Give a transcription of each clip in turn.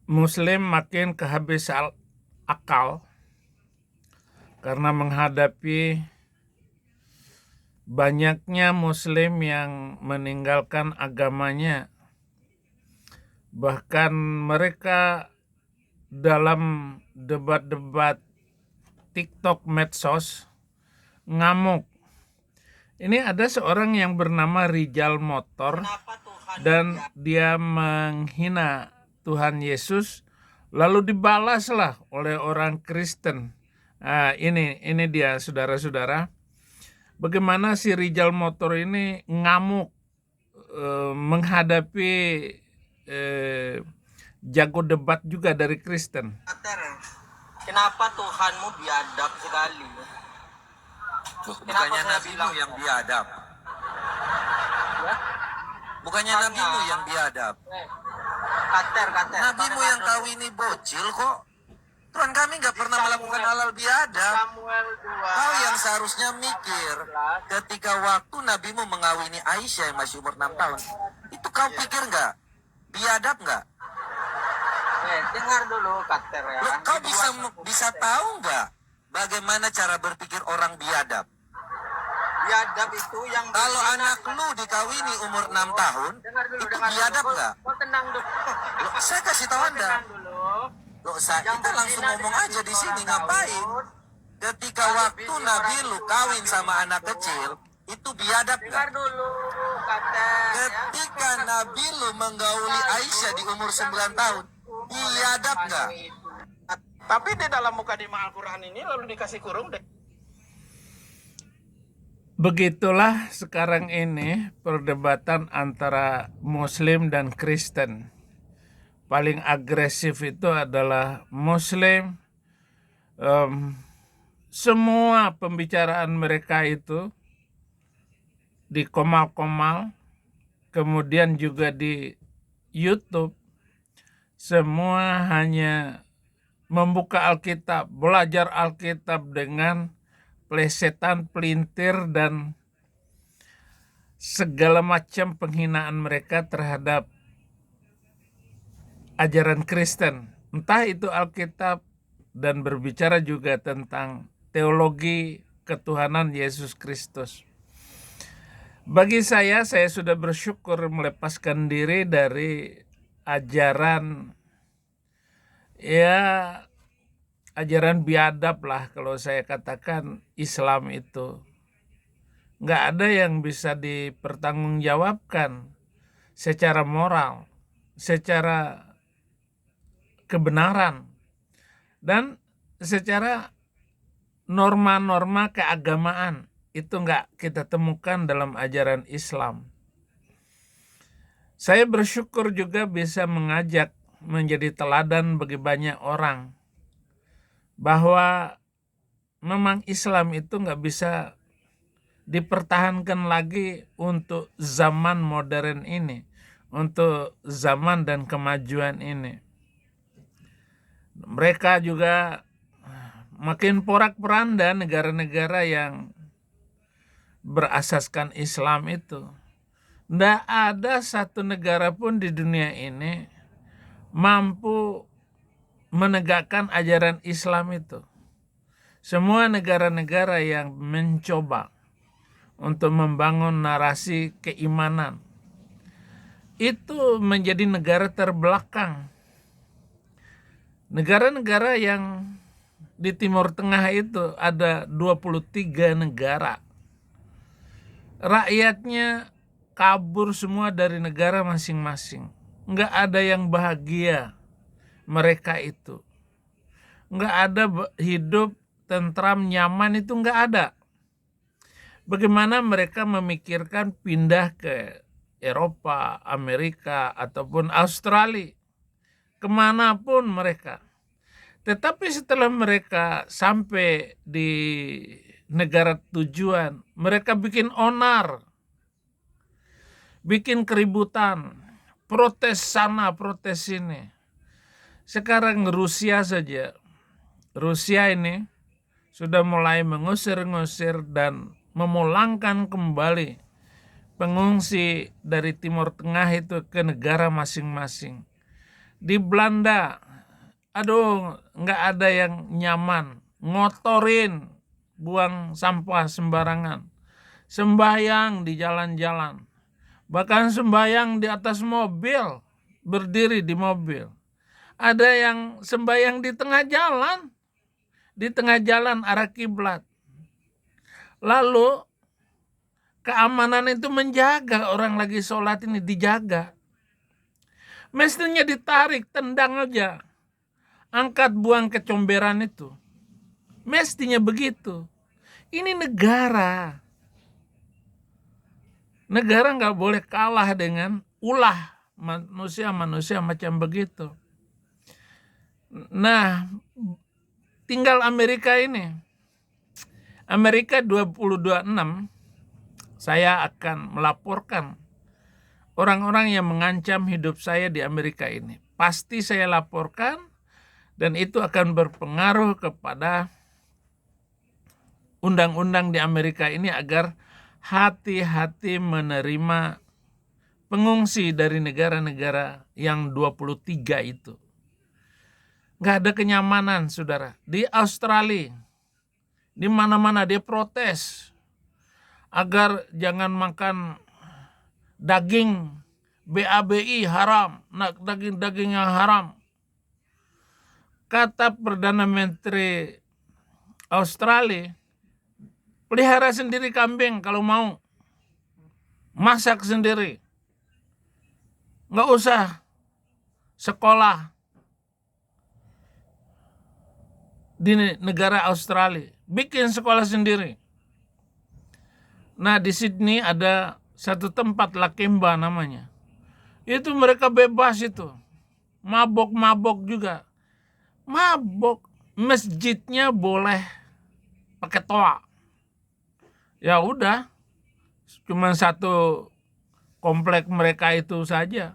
Muslim makin kehabisan akal karena menghadapi banyaknya Muslim yang meninggalkan agamanya. Bahkan mereka dalam debat-debat TikTok medsos ngamuk. Ini ada seorang yang bernama Rijal Motor dan dia menghina Tuhan Yesus, lalu dibalaslah oleh orang Kristen. Ini dia saudara-saudara. Bagaimana si Rijal Motor ini ngamuk menghadapi jago debat juga dari Kristen. Kenapa Tuhanmu biadab sekali? Bukannya nabimu yang biadab? Ya? Bukannya nabimu yang biadab? Kater. Nabimu yang kawini bocil kok. Tuhan kami nggak pernah melakukan halal biadab. Samuel 2. Kau yang seharusnya mikir ketika waktu nabimu mengawini Aisyah yang masih umur 6 tahun. Itu kau pikir nggak? Biadab nggak? Dengar dulu Kater ya. Loh, kau bisa tahu nggak bagaimana cara berpikir orang biadab? Biadab itu yang Kalau anak lu dikawini umur 6 tahun, itu biadab nggak? Kau tenang dulu. Loh, saya kasih tahu Anda. Tenang dulu. Loh, kita langsung ngomong aja di sini, ngapain? Ketika waktu Nabi lu kawin sama anak kecil, itu biadab Dengar nggak? dulu Kater. Ketika Nabi lu menggauli Aisyah di umur 9 tahun, biadab nggak? Tapi di dalam mukadimah Al-Quran ini lalu dikasih kurung deh. Begitulah sekarang ini perdebatan antara Muslim dan Kristen. Paling agresif itu adalah Muslim. Semua pembicaraan mereka itu dikomal-komal, kemudian juga di YouTube, semua hanya membuka Alkitab, belajar Alkitab dengan plesetan, pelintir, dan segala macam penghinaan mereka terhadap ajaran Kristen. Entah itu Alkitab dan berbicara juga tentang teologi ketuhanan Yesus Kristus. Bagi saya sudah bersyukur melepaskan diri dari ajaran biadab lah kalau saya katakan Islam itu. Nggak ada yang bisa dipertanggungjawabkan secara moral, secara kebenaran, dan secara norma-norma keagamaan. Itu nggak kita temukan dalam ajaran Islam. Saya bersyukur juga bisa mengajak menjadi teladan bagi banyak orang bahwa memang Islam itu nggak bisa dipertahankan lagi untuk zaman modern ini, untuk zaman dan kemajuan ini. Mereka juga makin porak-poranda negara-negara yang berasaskan Islam itu. Tidak ada satu negara pun di dunia ini mampu menegakkan ajaran Islam itu. Semua negara-negara yang mencoba untuk membangun narasi keimanan itu menjadi negara terbelakang. Negara-negara yang di Timur Tengah itu ada 23 negara. Rakyatnya kabur semua dari negara masing-masing. Nggak ada yang bahagia mereka itu. Nggak ada hidup tentram, nyaman, itu nggak ada. Bagaimana mereka memikirkan pindah ke Eropa, Amerika, ataupun Australia. Kemanapun mereka. Tetapi setelah mereka sampai di negara tujuan, mereka bikin onar, bikin keributan, protes sana, protes sini. Sekarang Rusia saja, Rusia ini sudah mulai mengusir-ngusir dan memulangkan kembali pengungsi dari Timur Tengah itu ke negara masing-masing. Di Belanda, aduh, nggak ada yang nyaman, ngotorin, buang sampah sembarangan, sembayang di jalan-jalan, bahkan sembayang di atas mobil, berdiri di mobil. Ada yang sembayang di tengah jalan arah kiblat. Lalu keamanan itu menjaga orang lagi sholat ini, dijaga. Mestinya ditarik, tendang aja, angkat buang kecomberan itu. Mestinya begitu. Ini negara. Negara nggak boleh kalah dengan ulah manusia-manusia macam begitu. Nah, tinggal Amerika ini. Amerika 2026, saya akan melaporkan orang-orang yang mengancam hidup saya di Amerika ini. Pasti saya laporkan, dan itu akan berpengaruh kepada undang-undang di Amerika ini agar hati-hati menerima pengungsi dari negara-negara yang 23 itu. Nggak ada kenyamanan, saudara. Di Australia, di mana-mana dia protes agar jangan makan daging BABI haram, daging-daging yang haram. Kata Perdana Menteri Australia, pelihara sendiri kambing kalau mau, masak sendiri, nggak usah sekolah di negara Australia, bikin sekolah sendiri. Nah, di Sydney ada satu tempat, Lakemba namanya. Itu mereka bebas itu. Mabok-mabok juga. Mabok. Masjidnya boleh pakai toa. Ya udah. Cuma satu komplek mereka itu saja.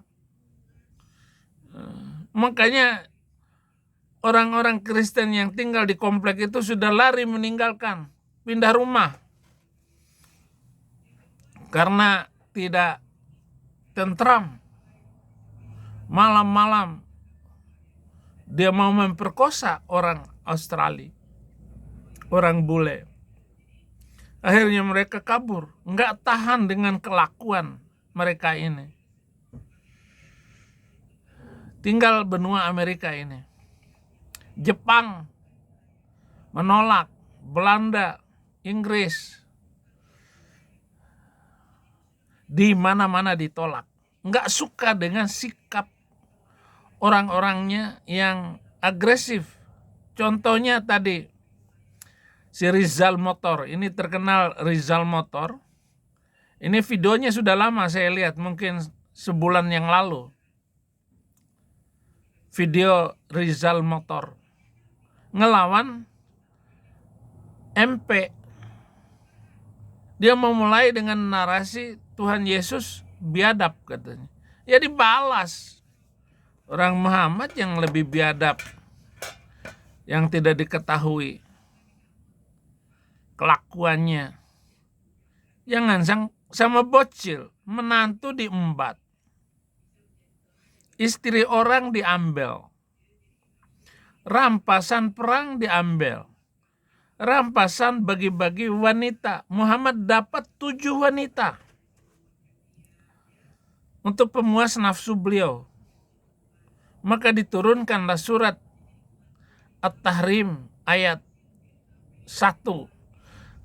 Makanya orang-orang Kristen yang tinggal di komplek itu sudah lari meninggalkan, pindah rumah. Karena tidak tentram. Malam-malam dia mau memperkosa orang Australia, orang bule. Akhirnya mereka kabur, nggak tahan dengan kelakuan mereka ini. Tinggal benua Amerika ini. Jepang menolak, Belanda, Inggris, di mana-mana ditolak. Nggak suka dengan sikap orang-orangnya yang agresif. Contohnya tadi, si Rizal Motor. Ini terkenal Rizal Motor. Ini videonya sudah lama saya lihat, mungkin sebulan yang lalu. Video Rizal Motor ngelawan MP. Dia memulai dengan narasi Tuhan Yesus biadab katanya. Ya dibalas. Orang Muhammad yang lebih biadab, yang tidak diketahui kelakuannya. Jangan sama bocil, menantu diembat. Istri orang diambil. Rampasan perang diambil. Rampasan bagi-bagi wanita. Muhammad dapat 7 wanita untuk pemuas nafsu beliau. Maka diturunkanlah surat At-Tahrim ayat 1.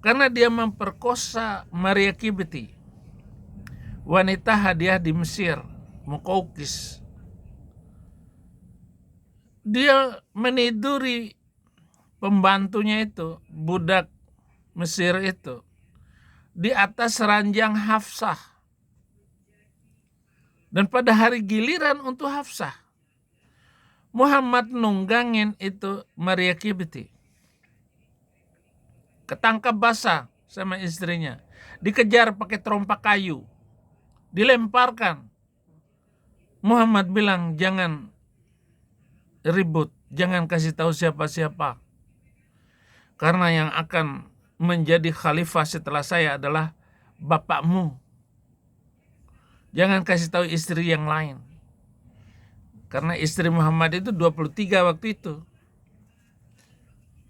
Karena dia memperkosa Maria Kibti, wanita hadiah di Mesir, Mukaukis. Dia meniduri pembantunya itu, budak Mesir itu, di atas ranjang Hafsah. Dan pada hari giliran untuk Hafsah, Muhammad nunggangin itu Maria Kibti. Ketangkap basah sama istrinya. Dikejar pakai terompak kayu. Dilemparkan. Muhammad bilang, jangan ribut. Jangan kasih tahu siapa-siapa. Karena yang akan menjadi khalifah setelah saya adalah bapakmu. Jangan kasih tahu istri yang lain. Karena istri Muhammad itu 23 waktu itu.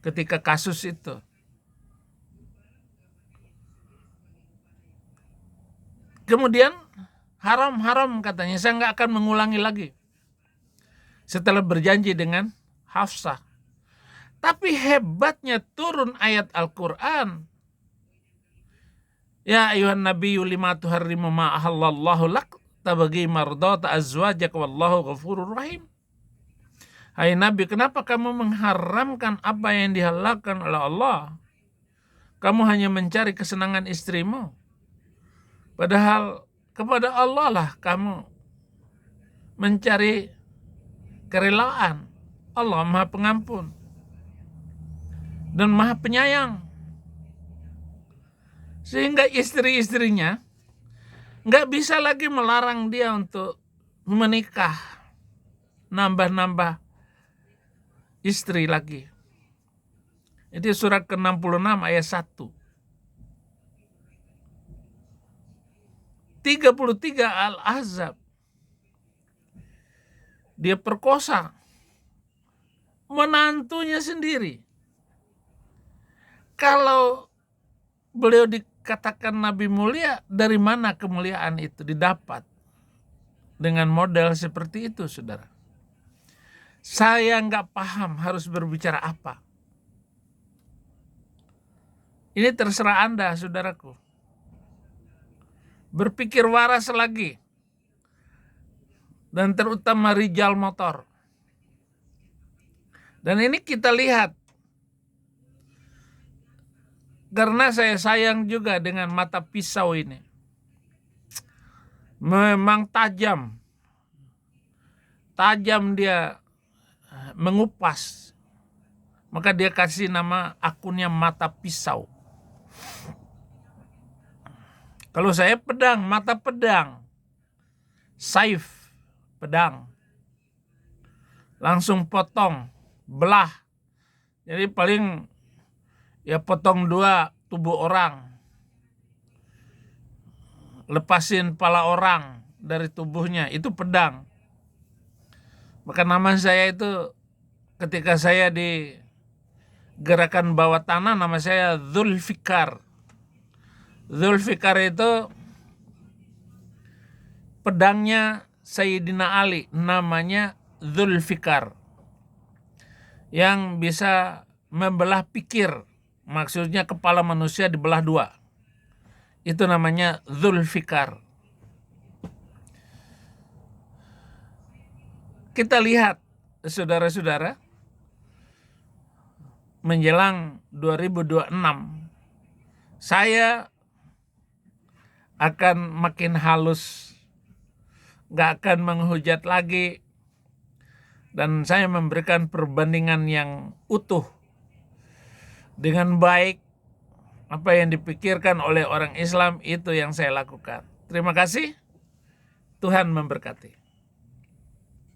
Ketika kasus itu. Kemudian haram katanya, saya nggak akan mengulangi lagi. Setelah berjanji dengan Hafsah. Tapi hebatnya turun ayat Al-Quran. Ya ayuhan nabiyyu lima tuharrimu ma ahallallahu lak tabagi mardata azwajak wallahu ghafurur rahim. Hai Nabi, kenapa kamu mengharamkan apa yang dihalalkan oleh Allah? Kamu hanya mencari kesenangan istrimu. Padahal kepada Allah lah kamu mencari kerelaan. Allah Maha Pengampun dan Maha Penyayang. Sehingga istri-istrinya nggak bisa lagi melarang dia untuk menikah, nambah-nambah istri lagi. Itu surat ke-66 ayat 1. 33 Al-Ahzab. Dia perkosa menantunya sendiri. Kalau beliau dikatakan Nabi mulia, dari mana kemuliaan itu didapat? Dengan model seperti itu, saudara. Saya nggak paham harus berbicara apa. Ini terserah Anda, saudaraku. Berpikir waras lagi. Dan terutama rijal motor. Dan ini kita lihat. Karena saya sayang juga dengan mata pisau ini. Memang tajam. Tajam dia mengupas. Maka dia kasih nama akunnya mata pisau. Kalau saya pedang, mata pedang. Saif, pedang. Langsung potong, belah. Jadi paling ya potong 2 tubuh orang. Lepasin kepala orang dari tubuhnya, itu pedang. Maka nama saya itu ketika saya di gerakan bawah tanah, nama saya Zulfikar. Zulfikar itu pedangnya Sayyidina Ali, namanya Zulfikar. Yang bisa membelah pikir, maksudnya kepala manusia dibelah 2. Itu namanya Zulfikar. Kita lihat, saudara-saudara, menjelang 2026, saya akan makin halus, gak akan menghujat lagi, dan saya memberikan perbandingan yang utuh dengan baik. Apa yang dipikirkan oleh orang Islam itu yang saya lakukan. Terima kasih. Tuhan memberkati.